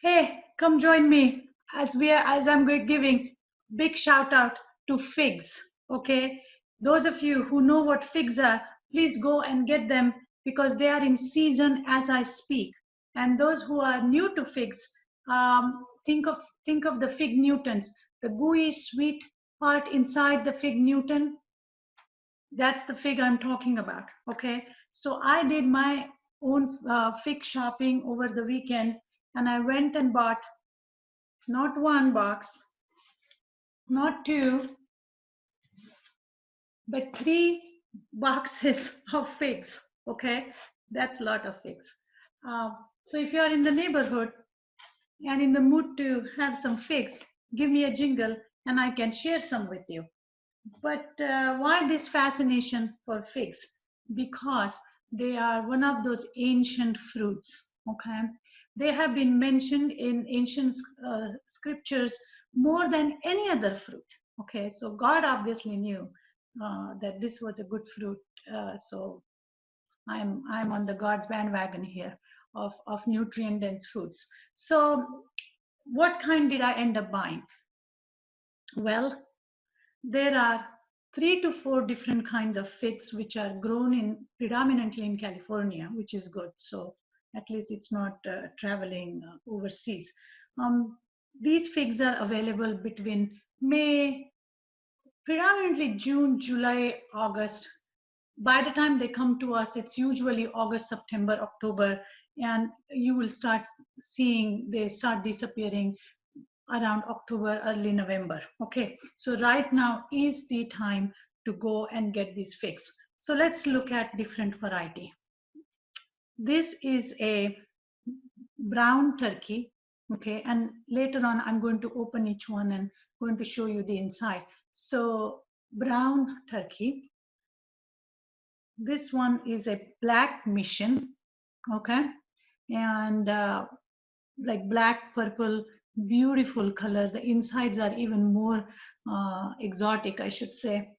Hey, come join me as I'm giving big shout out to figs. Okay, those of you who know what figs are, please go and get them because they are in season as I speak. And those who are new to figs, think of the fig Newtons, the gooey sweet part inside the fig Newton. That's the fig I'm talking about. Okay, so I did my own fig shopping over the weekend, and I went and bought not one box, not two, but three boxes of figs. Okay, that's a lot of figs. So if you are in the neighborhood and in the mood to have some figs, give me a jingle and I can share some with you. But why this fascination for figs? Because they are one of those ancient fruits. Okay, they have been mentioned in ancient scriptures more than any other fruit. Okay, so God obviously knew that this was a good fruit. So I'm on the God's bandwagon here of nutrient dense foods. So what kind did I end up buying? Well, there are 3 to 4 different kinds of figs which are grown in predominantly in California, which is good. So at least it's not traveling overseas. These figs are available between May, predominantly June, July, August. By the time they come to us, it's usually August, September, October, and you will start seeing they start disappearing around October, early November. Okay, so right now is the time to go and get these figs. So let's look at different variety. This is a brown turkey. Okay, and later on I'm going to open each one and going to show you the inside. So brown turkey. This one is a black mission. Okay, and like black, purple, beautiful color. The insides are even more exotic, I should say.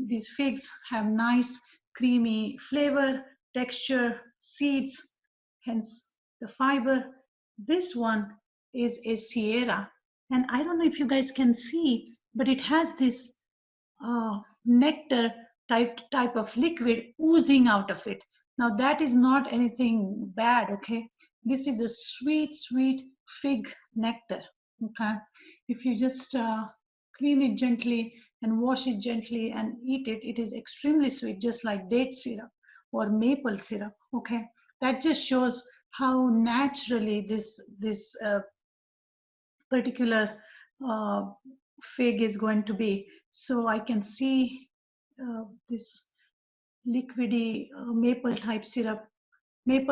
These figs have nice, creamy flavor, texture, seeds, hence the fiber. This one is a Sierra. And I don't know if you guys can see, but it has this nectar type of liquid oozing out of it. Now that is not anything bad, okay? This is a sweet, sweet fig nectar, okay? If you just clean it gently and wash it gently and eat it, it is extremely sweet, just like date syrup or maple syrup, okay? That just shows how naturally this particular uh, fig is going to be. So I can see this liquidy maple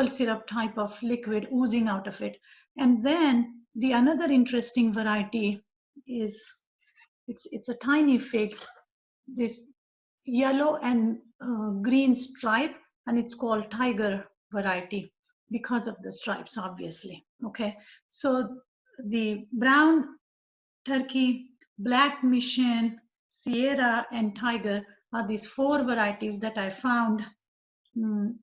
syrup type of liquid oozing out of it. And then the another interesting variety is it's a tiny fig, this yellow and green stripe, and it's called tiger variety because of the stripes, obviously. Okay, so the brown turkey, black mission, Sierra, and tiger are these 4 varieties that I found in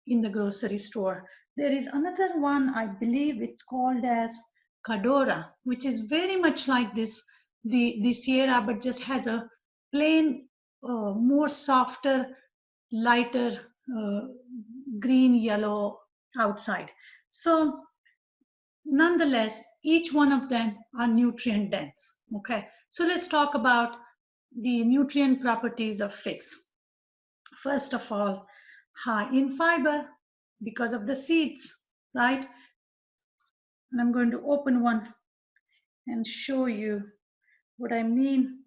the grocery store. There is another one, I believe it's called as Cadora, which is very much like the Sierra, but just has a plain, more softer, lighter green yellow outside. So nonetheless, each one of them are nutrient dense. Okay, so let's talk about the nutrient properties of figs. First of all, high in fiber because of the seeds, right? And I'm going to open one and show you what I mean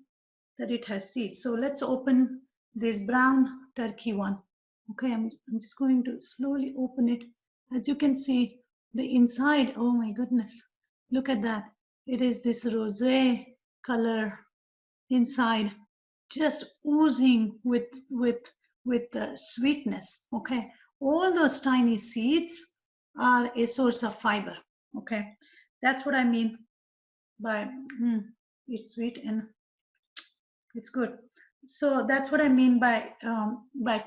that it has seeds. So let's open this brown turkey one. Okay, I'm just going to slowly open it. As you can see, the inside, oh my goodness, look at that. It is this rosé color inside, just oozing with sweetness. Okay, all those tiny seeds are a source of fiber. Okay, that's what I mean by it's sweet and it's good. So that's what I mean by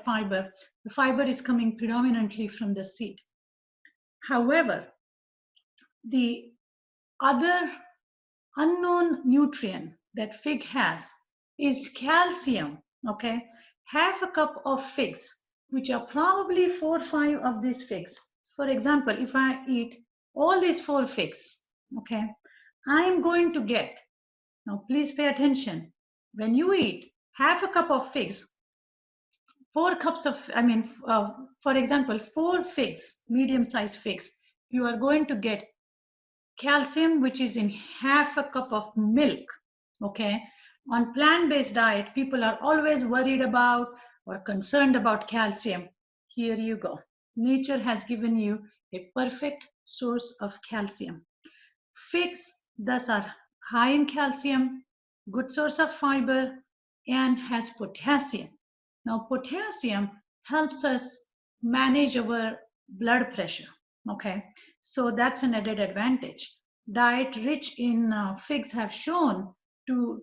fiber. The fiber is coming predominantly from the seed. However, the Other unknown nutrient that fig has is calcium. Okay, half a cup of figs, which are probably 4 or 5 of these figs. For example, if I eat all these 4 figs, okay, I am going to get, now please pay attention, when you eat half a cup of figs, 4 cups of, for example, 4 figs, medium sized figs, you are going to get calcium, which is in half a cup of milk. Okay, on plant-based diet, people are always worried about or concerned about calcium. Here you go. Nature has given you a perfect source of calcium. Figs thus are high in calcium, good source of fiber, and has potassium. Now potassium helps us manage our blood pressure. Okay, so that's an added advantage. Diet rich in figs have shown to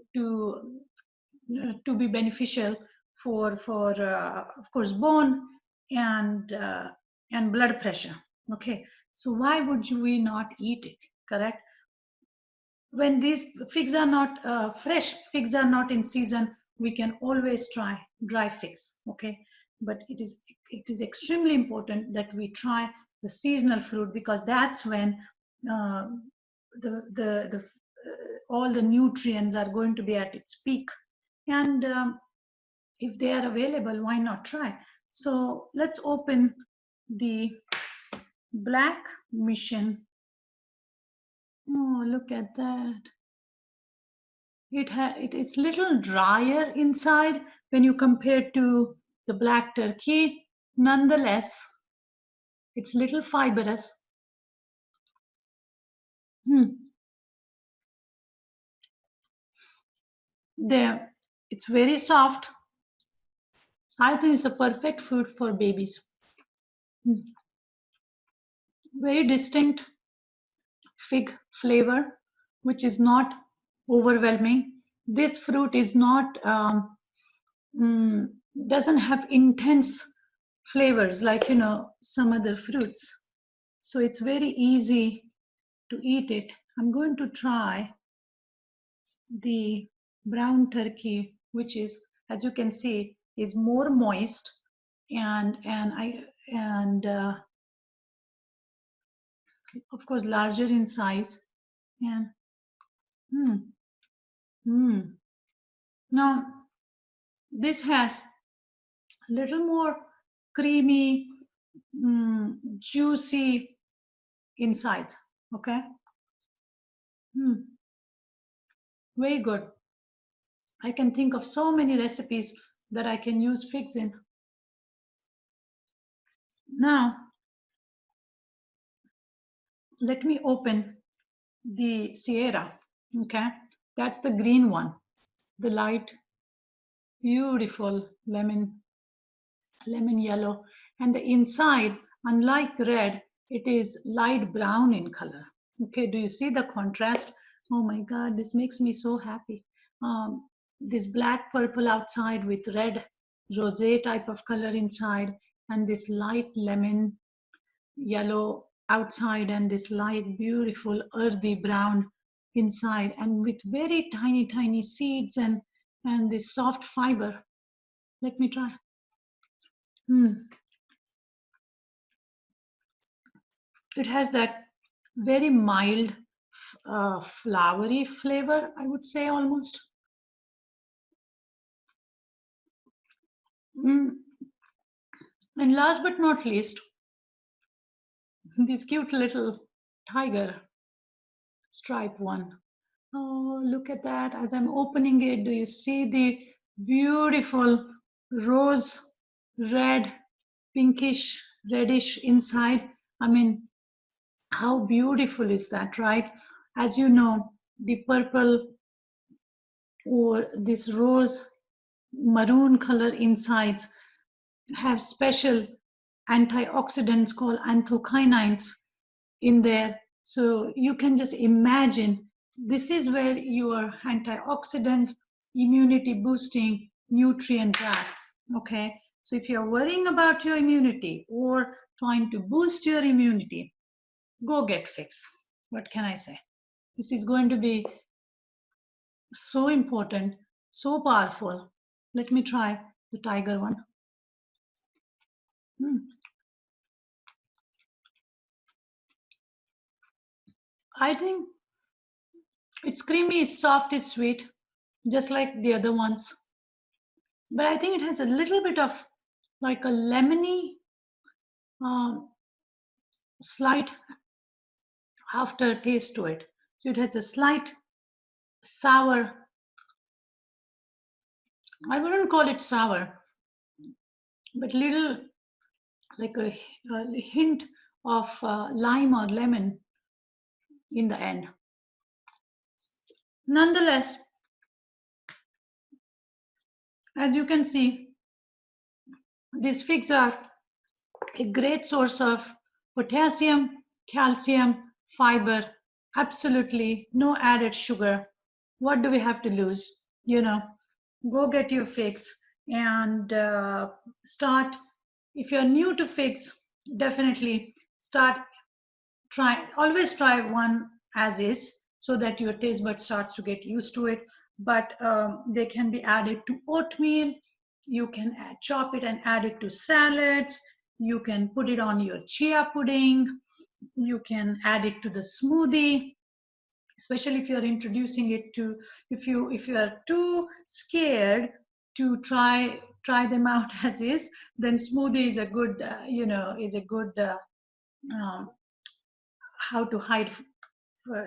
be beneficial for of course bone and blood pressure. Okay, so why would we not eat it? Correct. When these figs are not fresh, figs are not in season, we can always try dry figs. Okay, but it is extremely important that we try the seasonal fruit, because that's when uh, the all the nutrients are going to be at its peak. And if they are available, why not try? So let's open the Black Mission. Oh, look at that. It's little drier inside when you compare to the black turkey. Nonetheless, it's little fibrous. There, it's very soft. I think it's a perfect food for babies. Very distinct fig flavor, which is not overwhelming. This fruit is not doesn't have intense flavors like some other fruits. So it's very easy to eat it. I'm going to try the brown turkey, which is, as you can see, is more moist and of course larger in size. And now this has a little more creamy, juicy insides. Okay, very good. I can think of so many recipes that I can use figs in. Now, let me open the Sierra. Okay, that's the green one, the light, beautiful lemon yellow, and the inside, unlike red, it is light brown in color. Okay, do you see the contrast? Oh my God, this makes me so happy. This black purple outside with red rosé type of color inside, and this light lemon yellow outside, and this light beautiful earthy brown inside, and with very tiny seeds and this soft fiber. Let me try. It has that very mild flowery flavor, I would say, almost. And last but not least, this cute little tiger stripe one. Oh, look at that. As I'm opening it, do you see the beautiful rose red, pinkish, reddish inside? I mean, how beautiful is that, right? As you know, the purple or this rose maroon color insides have special antioxidants called anthocyanins in there. So you can just imagine this is where your antioxidant, immunity boosting nutrient are. Okay, so if you're worrying about your immunity or trying to boost your immunity, go get figs. What can I say? This is going to be so important, so powerful. Let me try the tiger one. I think it's creamy, it's soft, it's sweet, just like the other ones. But I think it has a little bit of like a lemony slight aftertaste to it. So it has a slight sour. I wouldn't call it sour, but little like a hint of lime or lemon in the end. Nonetheless, as you can see, these figs are a great source of potassium, calcium, fiber, absolutely no added sugar. What do we have to lose? Go get your figs and start. If you're new to figs, definitely always try one as is so that your taste bud starts to get used to it. But they can be added to oatmeal. You can chop it and add it to salads. You can put it on your chia pudding. You can add it to the smoothie, especially if you're introducing it to, if you are too scared to try them out as is, then smoothie is a good um, how to hide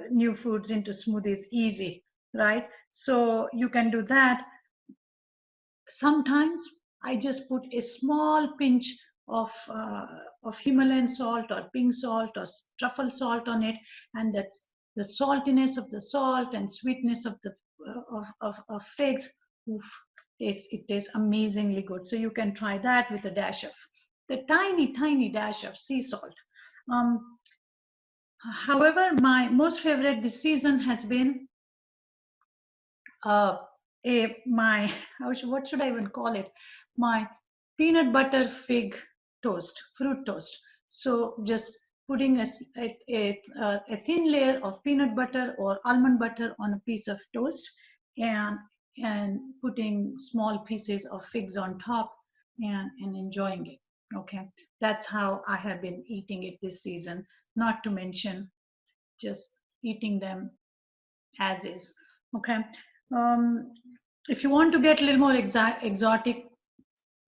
new foods into smoothies easy, right? So you can do that. Sometimes I just put a small pinch of Himalayan salt or pink salt or truffle salt on it, and that's the saltiness of the salt and sweetness of the of figs. Oof, it tastes amazingly good. So you can try that with a dash of the tiny dash of sea salt. However, my most favorite this season has been uh, my what should I even call it? My peanut butter fig toast, fruit toast. So just putting a thin layer of peanut butter or almond butter on a piece of toast, and putting small pieces of figs on top, and enjoying it. Okay, that's how I have been eating it this season. Not to mention just eating them as is. Okay. um, if you want to get a little more exotic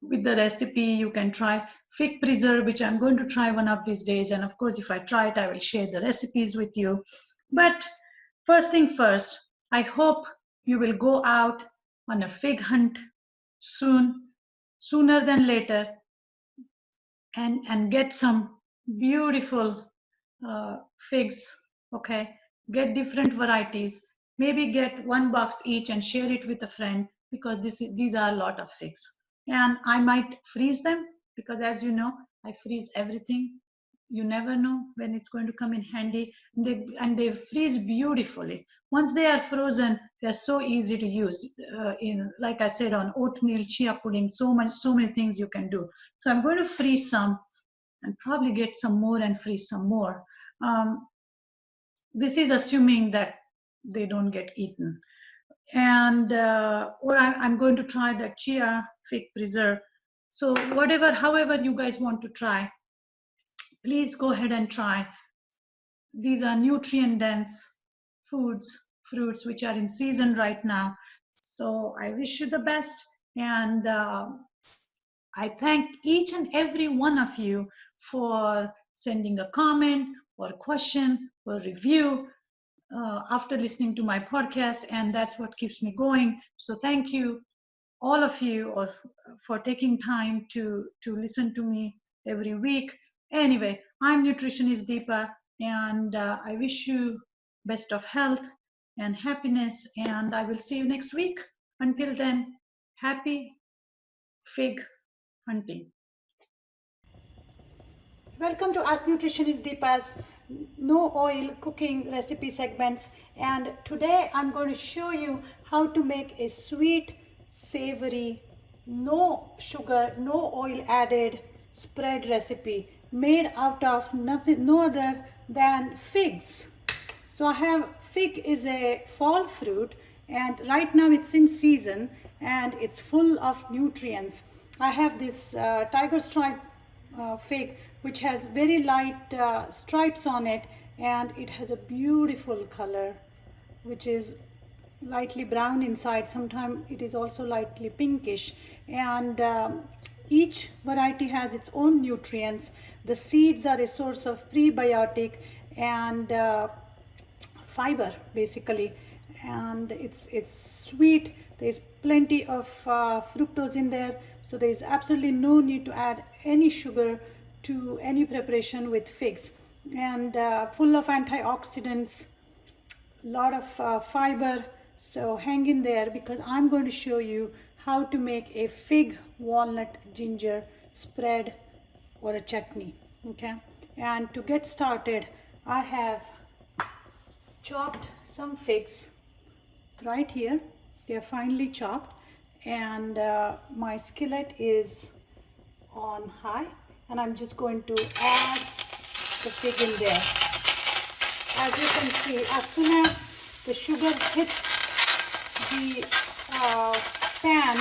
with the recipe, you can try fig preserve, which I'm going to try one of these days, and of course if I try it I will share the recipes with you. But first thing first, I hope you will go out on a fig hunt sooner than later, and get some beautiful figs. Okay, get different varieties, maybe get one box each and share it with a friend, because these are a lot of figs. And I might freeze them, because as you know, I freeze everything. You never know when it's going to come in handy. And they freeze beautifully. Once they are frozen, they're so easy to use. In, like I said, on oatmeal, chia pudding, so many things you can do. So I'm going to freeze some and probably get some more and freeze some more. This is assuming that they don't get eaten. And or I'm going to try the chia fig preserve. So however you guys want to try, please go ahead and try. These are nutrient dense fruits which are in season right now. So I wish you the best, and I thank each and every one of you for sending a comment or a question or review after listening to my podcast, and that's what keeps me going. So thank you, all of you, for taking time to listen to me every week. Anyway, I'm Nutritionist Deepa, and I wish you best of health and happiness, and I will see you next week. Until then, happy fig hunting. Welcome to Ask Nutritionist Deepa's no oil cooking recipe segments, and today I'm going to show you how to make a sweet, savory, no sugar, no oil added spread recipe made out of no other than figs. So I have fig is a fall fruit, and right now it's in season and it's full of nutrients. I have this tiger stripe fig which has very light stripes on it, and it has a beautiful color which is lightly brown inside. Sometimes it is also lightly pinkish, and each variety has its own nutrients. The seeds are a source of prebiotic and fiber basically, and it's sweet. There's plenty of fructose in there, so there is absolutely no need to add any sugar to any preparation with figs, and full of antioxidants, lot of fiber. So hang in there, because I'm going to show you how to make a fig walnut ginger spread or a chutney. Okay, and to get started, I have chopped some figs right here. They are finely chopped, and my skillet is on high, and I'm just going to add the fig in there. As you can see, as soon as the sugar hits the pan,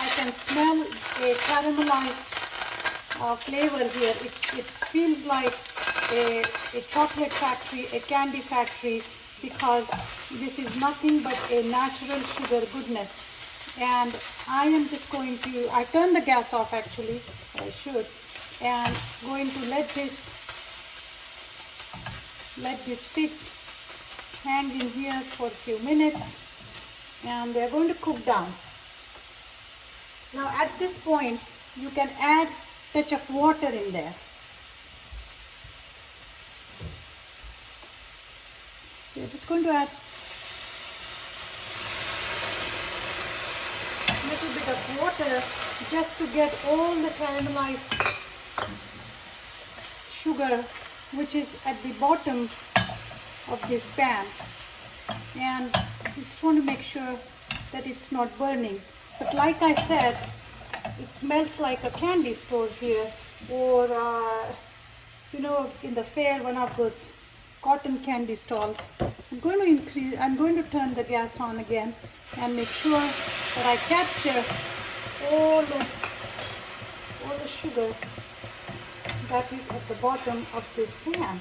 I can smell a caramelized flavor here. It feels like a chocolate factory, a candy factory, because this is nothing but a natural sugar goodness. And I am just going to, I turn the gas off actually, I should, and going to let these figs hang in here for a few minutes, and they're going to cook down. Now at this point, you can add a touch of water in there. We're just going to add a little bit of water just to get all the caramelized sugar which is at the bottom of this pan, and you just want to make sure that it's not burning. But like I said, it smells like a candy store here, or you know, in the fair, one of those cotton candy stalls. I'm going to turn the gas on again and make sure that I capture all the sugar that is at the bottom of this pan,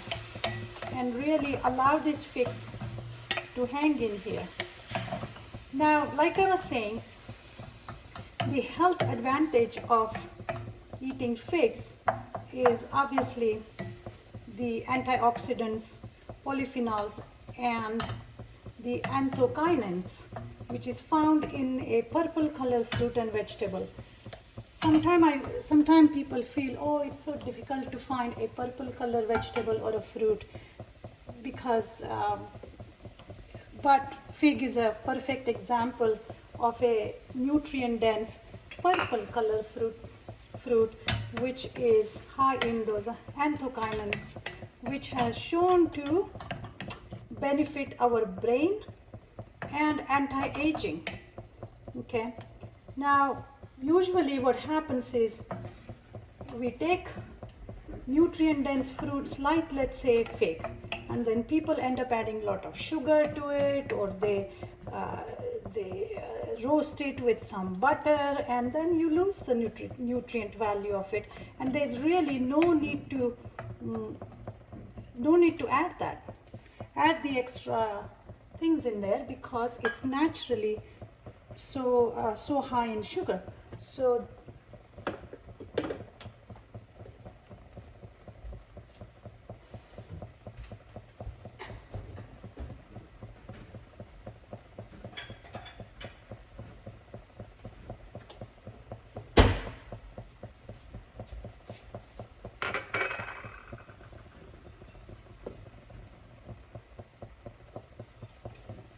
and really allow these figs to hang in here. Now, like I was saying, the health advantage of eating figs is obviously the antioxidants, polyphenols, and the anthocyanins, which is found in a purple color fruit and vegetable. Sometimes people feel, oh, it's so difficult to find a purple color vegetable or a fruit, because but fig is a perfect example of a nutrient dense purple color fruit which is high in those anthocyanins, which has shown to benefit our brain and anti-aging. Okay, now usually what happens is we take nutrient dense fruits like, let's say, fig, and then people end up adding a lot of sugar to it, or they roast it with some butter, and then you lose the nutrient value of it, and there's really no need to add the extra things in there, because it's naturally so high in sugar. So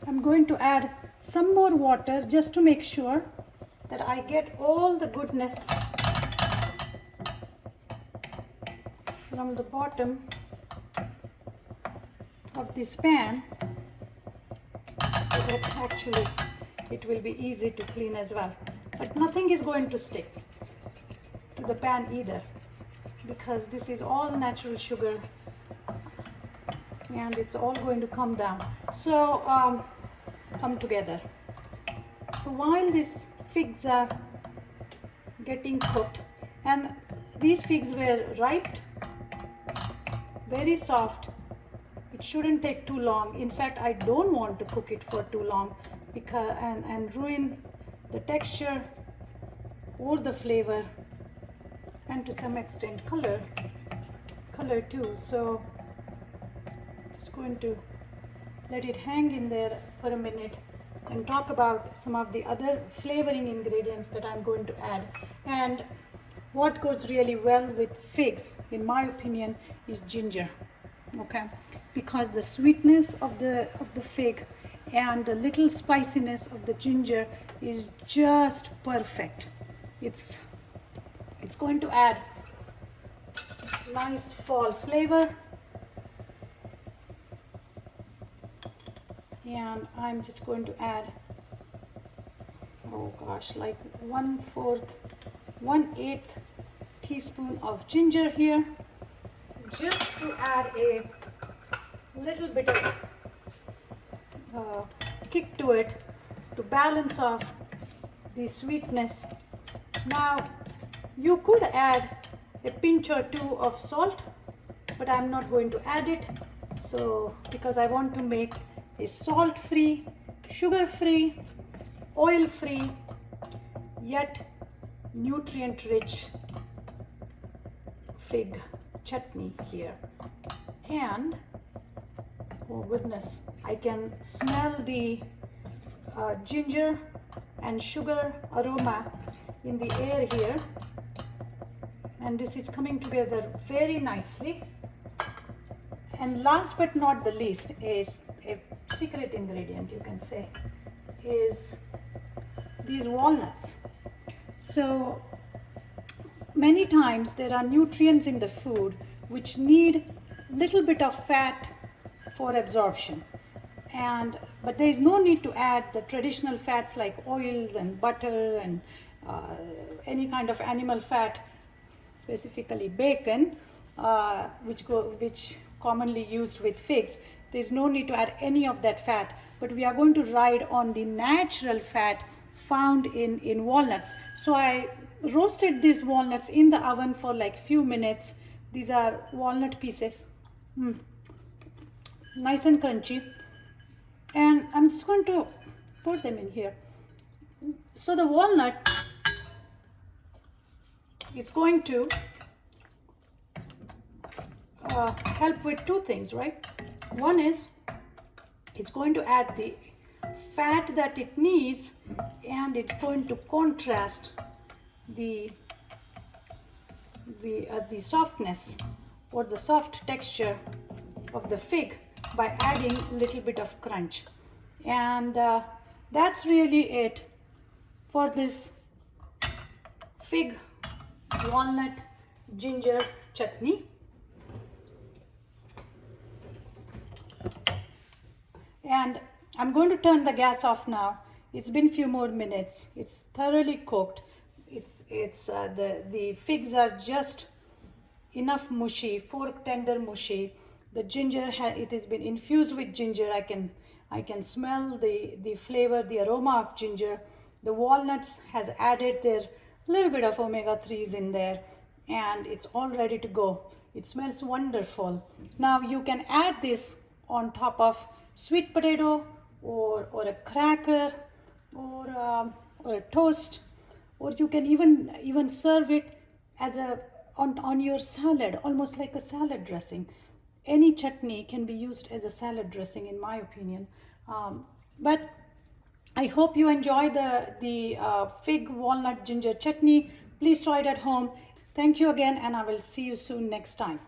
I'm going to add some more water just to make sure that I get all the goodness from the bottom of this pan, so that actually it will be easy to clean as well. But nothing is going to stick to the pan either, because this is all natural sugar and it's all going to come down. So come together. So while these figs are getting cooked, and these figs were ripe, very soft, it shouldn't take too long. In fact, I don't want to cook it for too long because and ruin the texture or the flavor, and to some extent color too. So just going to let it hang in there for a minute and talk about some of the other flavoring ingredients that I'm going to add. And what goes really well with figs, in my opinion, is ginger. Okay, because the sweetness of the fig and the little spiciness of the ginger is just perfect. It's going to add nice fall flavor. And I'm just going to add, oh gosh, like 1/8 teaspoon of ginger here, just to add a little bit of kick to it, to balance off the sweetness. Now you could add a pinch or two of salt, but I'm not going to add it, so because I want to make a salt-free, sugar-free, oil-free, yet nutrient-rich fig chutney here. And oh goodness, I can smell the ginger and sugar aroma in the air here, and this is coming together very nicely. And last but not the least, is a secret ingredient, you can say, is these walnuts. So many times there are nutrients in the food which need little bit of fat for absorption, but there is no need to add the traditional fats like oils and butter and any kind of animal fat, specifically bacon, which commonly used with figs. There is no need to add any of that fat, but we are going to ride on the natural fat found in walnuts. So I roasted these walnuts in the oven for like few minutes. These are walnut pieces, nice and crunchy, and I'm just going to put them in here. So the walnut is going to help with two things, right? One is it's going to add the fat that it needs, and it's going to contrast the softness or the soft texture of the fig by adding a little bit of crunch. And that's really it for this fig walnut ginger chutney. And I'm going to turn the gas off now. It's been few more minutes. It's thoroughly cooked. The figs are just enough mushy, fork tender mushy. The ginger it has been infused with ginger. I can smell the flavor, the aroma of ginger. The walnuts has added their little bit of omega-3s in there, and it's all ready to go. It smells wonderful. Now you can add this on top of sweet potato or a cracker or a toast, or you can even serve it as on your salad, almost like a salad dressing. Any chutney can be used as a salad dressing, in my opinion. But I hope you enjoy the fig walnut ginger chutney. Please try it at home. Thank you again, and I will see you soon next time.